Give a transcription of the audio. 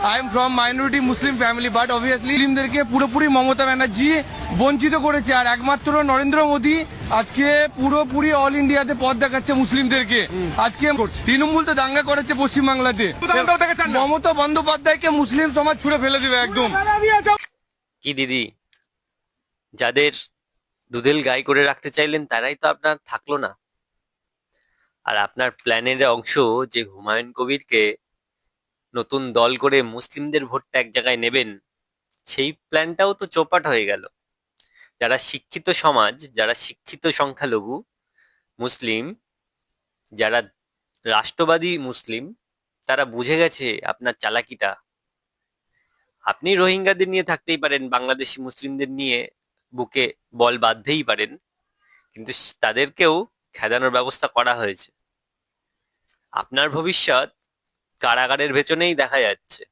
I am from minority Muslim family, but obviously মুসলিমদেরকে পুরোপুরি মমতা ব্যানার্জি বঞ্চিত করেছে। আর একমাত্র নরেন্দ্র মোদী আজকে পুরোপুরি অল ইন্ডিয়াতে পথ দেখাচ্ছে মুসলিমদেরকে। আজকে তৃণমূল তো দাঙ্গা করেছে পশ্চিমবাংলাতে, মমতা বন্দ্যোপাধ্যায়কে মুসলিম সমাজ ছুড়ে ফেলে দেবে একদম। কি দিদি, যাদের দুধেল গাই করে রাখতে চাইলেন তারাই তো আপনার থাকলো না। আর আপনার প্ল্যানের অংশ যে হুমায়ুন কবিরকে নতুন দল করে মুসলিমদের ভোটটা এক জায়গায় নেবেন, সেই প্ল্যানটাও তো চৌপাট হয়ে গেল। যারা শিক্ষিত সমাজ, যারা শিক্ষিত সংখ্যালঘু মুসলিম, যারা রাষ্ট্রবাদী মুসলিম, তারা বুঝে গেছে আপনার চালাকিটা। আপনি রোহিঙ্গাদের নিয়ে থাকতেই পারেন, বাংলাদেশি মুসলিমদের নিয়ে বুকে বল বাঁধতেই পারেন, কিন্তু তাদেরকেও খেদানোর ব্যবস্থা করা হয়েছে। আপনার ভবিষ্যৎ কারাগারের ভেতরেই দেখা যাচ্ছে।